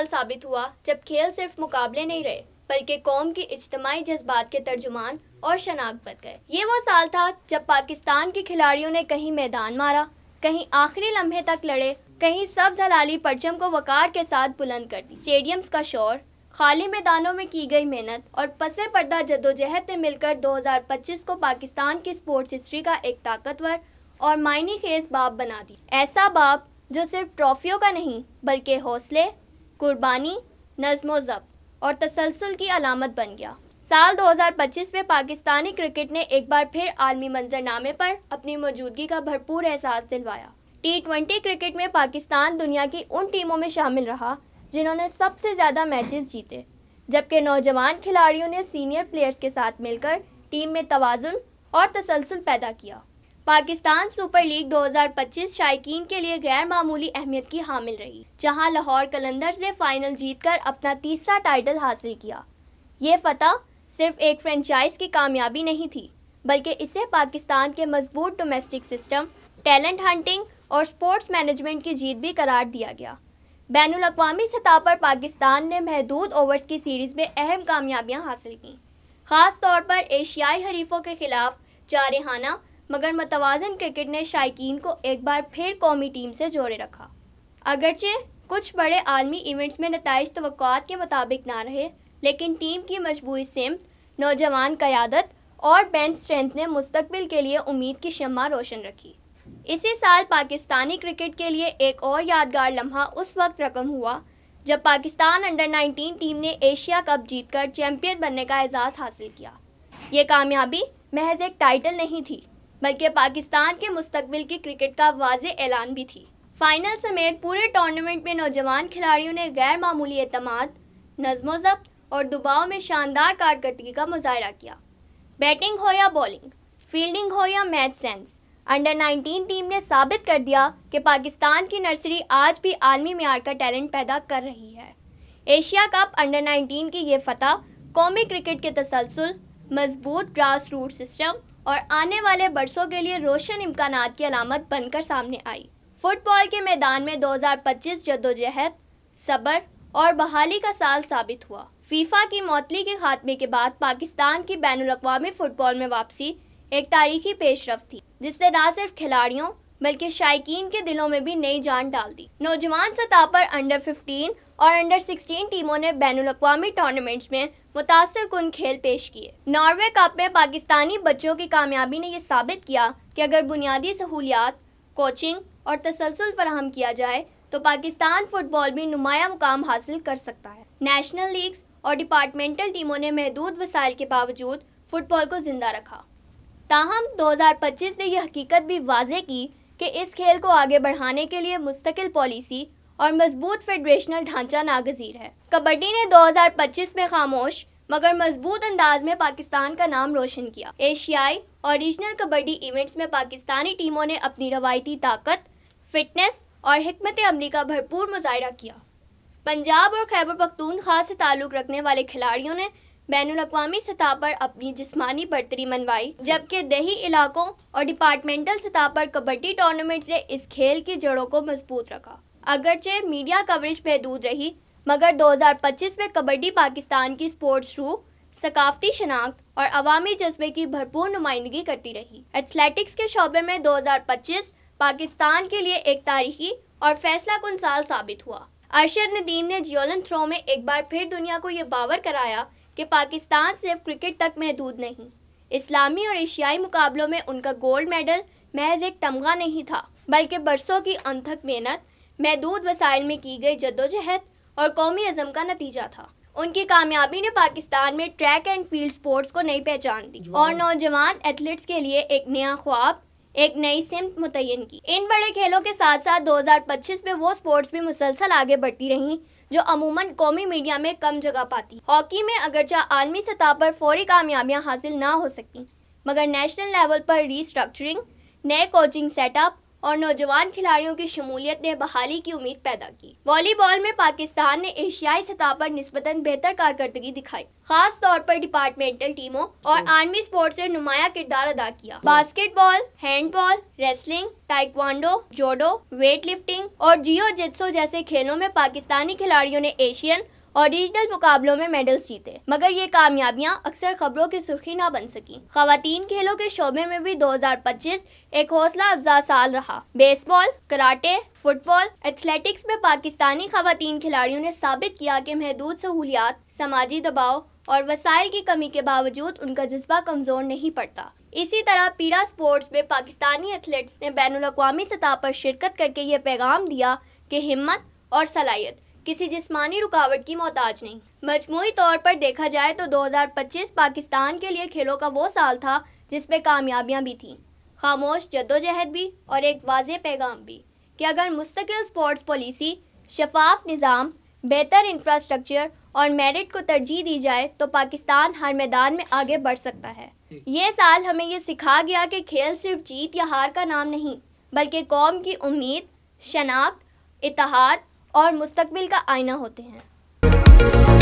سال ثابت ہوا جب کھیل صرف مقابلے نہیں رہے بلکہ قوم کی اجتماعی جذبات کے ترجمان اور شناخت بن گئے۔ یہ وہ سال تھا جب پاکستان کے کھلاڑیوں نے کہیں میدان مارا، کہیں آخری لمحے تک لڑے، کہیں سبز ہلالی پرچم کو وقار کے ساتھ بلند کر دی۔ اسٹیڈیمز کا شور، خالی میدانوں میں کی گئی محنت اور پس پردہ جدوجہد نے مل کر 2025 کو پاکستان کی سپورٹس ہسٹری کا ایک طاقتور اور معنی خیز باب بنا دی۔ ایسا باب جو صرف ٹرافیوں کا نہیں بلکہ حوصلے، قربانی، نظم و ضبط اور تسلسل کی علامت بن گیا۔ سال 2025 میں پاکستانی کرکٹ نے ایک بار پھر عالمی منظرنامے پر اپنی موجودگی کا بھرپور احساس دلوایا۔ T20 کرکٹ میں پاکستان دنیا کی ان ٹیموں میں شامل رہا جنہوں نے سب سے زیادہ میچز جیتے، جبکہ نوجوان کھلاڑیوں نے سینئر پلیئرز کے ساتھ مل کر ٹیم میں توازن اور تسلسل پیدا کیا۔ پاکستان سپر لیگ 2025 شائقین کے لیے غیر معمولی اہمیت کی حامل رہی، جہاں لاہور قلندرز نے فائنل جیت کر اپنا تیسرا ٹائٹل حاصل کیا۔ یہ فتح صرف ایک فرنچائز کی کامیابی نہیں تھی، بلکہ اسے پاکستان کے مضبوط ڈومیسٹک سسٹم، ٹیلنٹ ہنٹنگ اور سپورٹس مینجمنٹ کی جیت بھی قرار دیا گیا۔ بین الاقوامی سطح پر پاکستان نے محدود اوورز کی سیریز میں اہم کامیابیاں حاصل کیں، خاص طور پر ایشیائی حریفوں کے خلاف جارحانہ مگر متوازن کرکٹ نے شائقین کو ایک بار پھر قومی ٹیم سے جوڑے رکھا۔ اگرچہ کچھ بڑے عالمی ایونٹس میں نتائج توقعات کے مطابق نہ رہے، لیکن ٹیم کی مجموعی سمت، نوجوان قیادت اور بینچ اسٹرینتھ نے مستقبل کے لیے امید کی شمع روشن رکھی۔ اسی سال پاکستانی کرکٹ کے لیے ایک اور یادگار لمحہ اس وقت رقم ہوا جب پاکستان انڈر-19 ٹیم نے ایشیا کپ جیت کر چیمپئن بننے کا اعزاز حاصل کیا۔ یہ کامیابی محض ایک ٹائٹل نہیں تھی بلکہ پاکستان کے مستقبل کی کرکٹ کا واضح اعلان بھی تھی۔ فائنل سمیت پورے ٹورنامنٹ میں نوجوان کھلاڑیوں نے غیر معمولی اعتماد، نظم و ضبط اور دباؤ میں شاندار کارکردگی کا مظاہرہ کیا۔ بیٹنگ ہو یا بولنگ، فیلڈنگ ہو یا میچ سینس، انڈر-19 ٹیم نے ثابت کر دیا کہ پاکستان کی نرسری آج بھی عالمی معیار کا ٹیلنٹ پیدا کر رہی ہے۔ ایشیا کپ انڈر-19 کی یہ فتح قومی کرکٹ کے تسلسل، مضبوط گراس روٹ سسٹم اور آنے والے برسوں کے لیے روشن امکانات کی علامت بن کر سامنے آئی۔ فٹ بال کے میدان میں 2025 جدوجہد، صبر اور بحالی کا سال ثابت ہوا۔ فیفا کی معطلی کے خاتمے کے بعد پاکستان کی بین الاقوامی فٹ بال میں واپسی ایک تاریخی پیش رفت تھی، جس نے نہ صرف کھلاڑیوں بلکہ شائقین کے دلوں میں بھی نئی جان ڈال دی۔ نوجوان سطح پر انڈر-15 اور انڈر-16 ٹیموں نے بین الاقوامی ٹورنامنٹس میں متاثر کن کھیل پیش کیے۔ ناروے کپ میں پاکستانی بچوں کی کامیابی نے یہ ثابت کیا کہ اگر بنیادی سہولیات، کوچنگ اور تسلسل فراہم کیا جائے تو پاکستان فٹ بال بھی نمایاں مقام حاصل کر سکتا ہے۔ نیشنل لیگز اور ڈپارٹمنٹل ٹیموں نے محدود وسائل کے باوجود فٹ بال کو زندہ رکھا۔ تاہم 2025 نے یہ حقیقت بھی واضح کی کہ اس کھیل کو آگے بڑھانے کے لیے مستقل پالیسی اور مضبوط فیڈریشنل ڈھانچہ ناگزیر ہے۔ کبڈی نے 2025 میں خاموش مگر مضبوط انداز میں پاکستان کا نام روشن کیا۔ ایشیائی اور ریجنل کبڈی ایونٹس میں پاکستانی ٹیموں نے اپنی روایتی طاقت، فٹنس اور حکمت عملی کا بھرپور مظاہرہ کیا۔ پنجاب اور خیبر پختونخوا سے تعلق رکھنے والے کھلاڑیوں نے بین الاقوامی سطح پر اپنی جسمانی برتری منوائی، جبکہ دیہی علاقوں اور ڈپارٹمنٹل سطح پر کبڈی ٹورنامنٹس نے اس کھیل کی جڑوں کو مضبوط رکھا۔ اگرچہ میڈیا کوریج محدود رہی، مگر 2025 میں کبڈی پاکستان کی سپورٹس روح، ثقافتی شناخت اور عوامی جذبے کی بھرپور نمائندگی کرتی رہی۔ ایتھلیٹکس کے شعبے میں 2025 پاکستان کے لیے ایک تاریخی اور فیصلہ کن سال ثابت ہوا۔ ارشد ندیم نے جیولن تھرو میں ایک بار پھر دنیا کو یہ باور کرایا کہ پاکستان صرف کرکٹ تک محدود نہیں۔ اسلامی اور ایشیائی مقابلوں میں ان کا گولڈ میڈل محض ایک تمغہ نہیں تھا، بلکہ برسوں کی انتھک محنت، محدود وسائل میں کی گئی جدوجہد اور قومی عزم کا نتیجہ تھا۔ ان کی کامیابی نے پاکستان میں ٹریک اینڈ فیلڈ سپورٹس کو نئی پہچان دی اور نوجوان ایتھلیٹس کے لیے ایک نیا خواب، ایک نئی سمت متعین کی۔ ان بڑے کھیلوں کے ساتھ ساتھ 2025 میں وہ سپورٹس بھی مسلسل آگے بڑھتی رہیں جو عموماً قومی میڈیا میں کم جگہ پاتی۔ ہاکی میں اگرچہ عالمی سطح پر فوری کامیابیاں حاصل نہ ہو سکیں، مگر نیشنل لیول پر ری اسٹرکچرنگ، نئے کوچنگ سیٹ اپ اور نوجوان کھلاڑیوں کی شمولیت نے بحالی کی امید پیدا کی۔ والی بال میں پاکستان نے ایشیائی سطح پر نسبتاً بہتر کارکردگی دکھائی، خاص طور پر ڈپارٹمنٹل ٹیموں اور آرمی سپورٹس سے نمایاں کردار ادا کیا۔ Basketball, handball, wrestling, taekwondo, judo, weightlifting اور جیو جتسو جیسے کھیلوں میں پاکستانی کھلاڑیوں نے ایشین اور ریجنل مقابلوں میں میڈلز جیتے، مگر یہ کامیابیاں اکثر خبروں کی سرخی نہ بن سکیں۔ خواتین کھیلوں کے شعبے میں بھی 2025 ایک حوصلہ افزا سال رہا۔ بیس بال، کراٹے، فٹ بال، ایتھلیٹکس میں پاکستانی خواتین کھلاڑیوں نے ثابت کیا کہ محدود سہولیات، سماجی دباؤ اور وسائل کی کمی کے باوجود ان کا جذبہ کمزور نہیں پڑتا۔ اسی طرح پیرا سپورٹس میں پاکستانی ایتھلیٹس نے بین الاقوامی سطح پر شرکت کر کے یہ پیغام دیا کہ ہمت اور صلاحیت کسی جسمانی رکاوٹ کی محتاج نہیں۔ مجموعی طور پر دیکھا جائے تو 2025 پاکستان کے لیے کھیلوں کا وہ سال تھا جس میں کامیابیاں بھی تھیں، خاموش جدوجہد بھی اور ایک واضح پیغام بھی کہ اگر مستقل سپورٹس پالیسی، شفاف نظام، بہتر انفراسٹرکچر اور میرٹ کو ترجیح دی جائے تو پاکستان ہر میدان میں آگے بڑھ سکتا ہے۔ یہ سال ہمیں یہ سکھا گیا کہ کھیل صرف جیت یا ہار کا نام نہیں، بلکہ قوم کی امید، شناخت، اتحاد اور مستقبل کا آئینہ ہوتے ہیں۔